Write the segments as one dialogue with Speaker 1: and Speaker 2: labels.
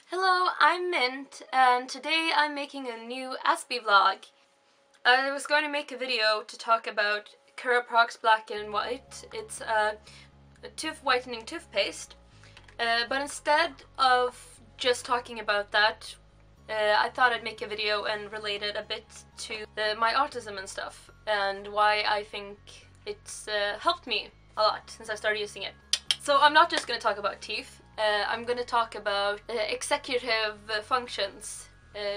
Speaker 1: Hello, I'm Mint, and today I'm making a new aspie vlog. I was going to make a video to talk about Curaprox Black and White. It's a tooth whitening toothpaste, but instead of just talking about that, I thought I'd make a video and relate it a bit to my autism and stuff, and why I think it's helped me a lot since I started using it. So I'm not just going to talk about teeth. I'm going to talk about executive functions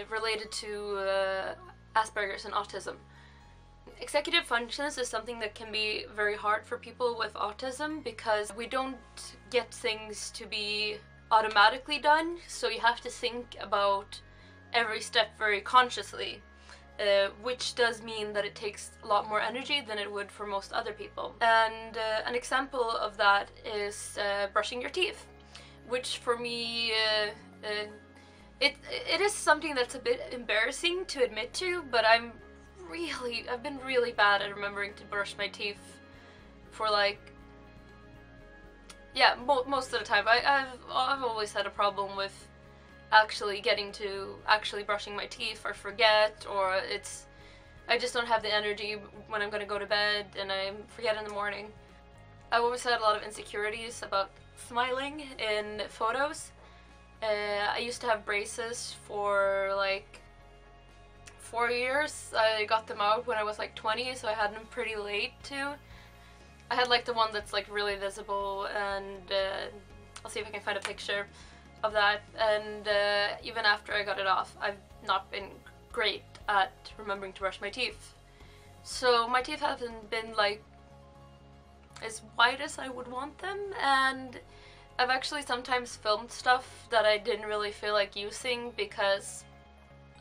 Speaker 1: related to Asperger's and autism. Executive functions is something that can be very hard for people with autism because we don't get things to be automatically done, so you have to think about every step very consciously, which does mean that it takes a lot more energy than it would for most other people. And an example of that is brushing your teeth, which for me, it is something that's a bit embarrassing to admit to, but I've been really bad at remembering to brush my teeth for most of the time. I've always had a problem with actually getting to brushing my teeth, or forget, or I just don't have the energy when I'm gonna go to bed and I forget in the morning. I've always had a lot of insecurities about smiling in photos. I used to have braces for like 4 years. I got them out when I was like 20, so I had them pretty late too. I had like the one that's like really visible, and I'll see if I can find a picture of that, and even after I got it off, I've not been great at remembering to brush my teeth. So my teeth haven't been like as white as I would want them, and I've actually sometimes filmed stuff that I didn't really feel like using because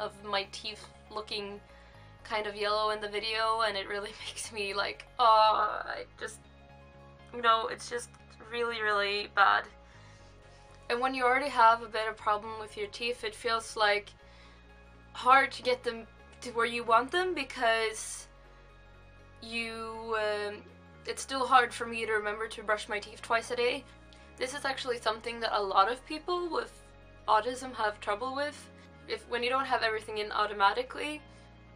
Speaker 1: of my teeth looking kind of yellow in the video, and it really makes me like, oh, it's just really, really bad. And when you already have a bit of problem with your teeth, it feels like hard to get them to where you want them, because it's still hard for me to remember to brush my teeth twice a day. This is actually something that a lot of people with autism have trouble with. When you don't have everything in automatically,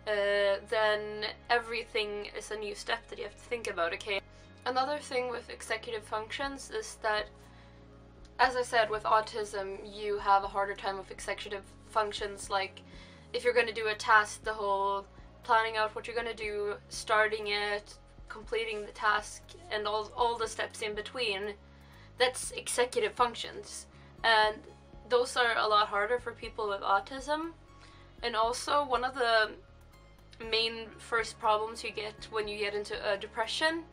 Speaker 1: then everything is a new step that you have to think about, okay? Another thing with executive functions is that, as I said, with autism, you have a harder time with executive functions, like if you're going to do a task, the whole planning out what you're going to do, starting it, completing the task, and all the steps in between. That's executive functions, and those are a lot harder for people with autism. And also, one of the main first problems you get when you get into a depression,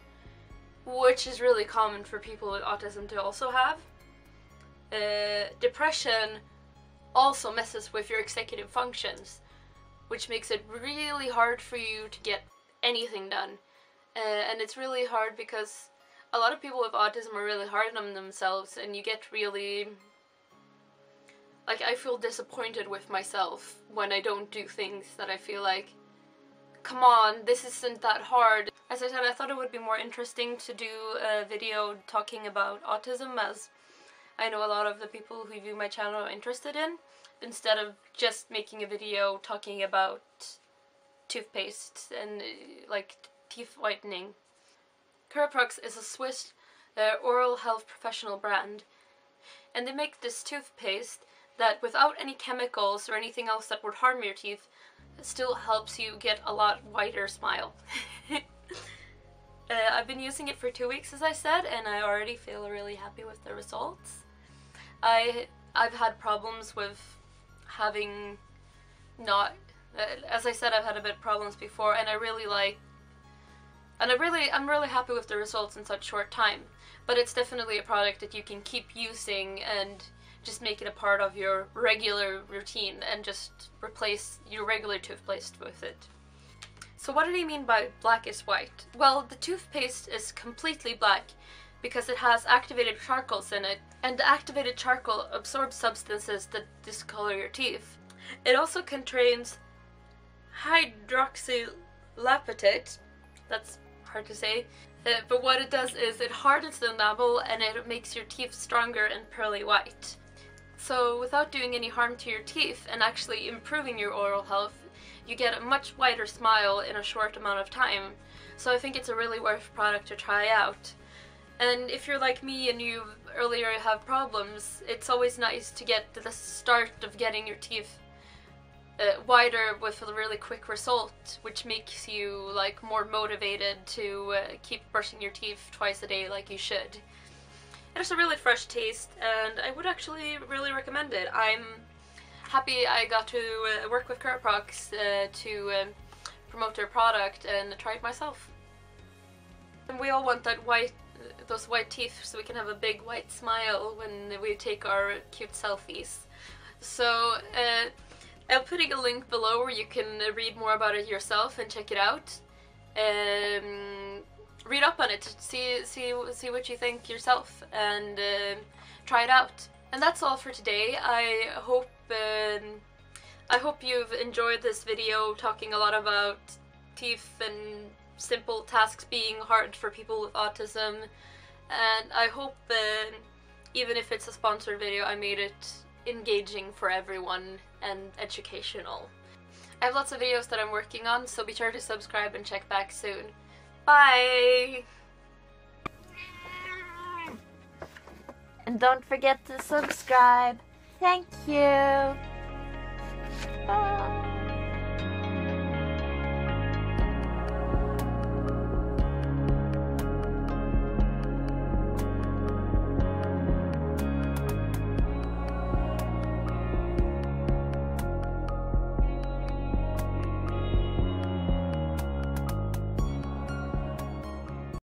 Speaker 1: which is really common for people with autism to also have, depression also messes with your executive functions, which makes it really hard for you to get anything done. And it's really hard because a lot of people with autism are really hard on themselves, and you get really, like, I feel disappointed with myself when I don't do things that I feel like, come on, this isn't that hard. As I said, I thought it would be more interesting to do a video talking about autism, as I know a lot of the people who view my channel are interested in, instead of just making a video talking about toothpaste and like teeth whitening. Curaprox is a Swiss oral health professional brand, and they make this toothpaste that, without any chemicals or anything else that would harm your teeth, still helps you get a lot whiter smile. I've been using it for 2 weeks, as I said, and I already feel really happy with the results. I've had problems with having not, as I said, I've had a bit of problems before, and I'm really happy with the results in such short time. But it's definitely a product that you can keep using and just make it a part of your regular routine, and just replace your regular toothpaste with it. So what did he mean by black is white? Well, the toothpaste is completely black because it has activated charcoals in it, and the activated charcoal absorbs substances that discolor your teeth. It also contains hydroxylapatite, that's hard to say, but what it does is it hardens the enamel, and it makes your teeth stronger and pearly white. So without doing any harm to your teeth and actually improving your oral health, you get a much wider smile in a short amount of time. So I think it's a really worth product to try out. And if you're like me and you earlier have problems, it's always nice to get the start of getting your teeth wider with a really quick result, which makes you like more motivated to keep brushing your teeth twice a day like you should. It's a really fresh taste, and I would actually really recommend it. I'm happy I got to work with Curaprox to promote their product and try it myself. And we all want that those white teeth so we can have a big white smile when we take our cute selfies. So I'm putting a link below where you can read more about it yourself and check it out. Read up on it, see what you think yourself, and try it out. And that's all for today. I hope you've enjoyed this video talking a lot about teeth and simple tasks being hard for people with autism. And I hope even if it's a sponsored video, I made it engaging for everyone and educational. I have lots of videos that I'm working on, so be sure to subscribe and check back soon. Bye!
Speaker 2: And don't forget to subscribe. Thank you. Bye.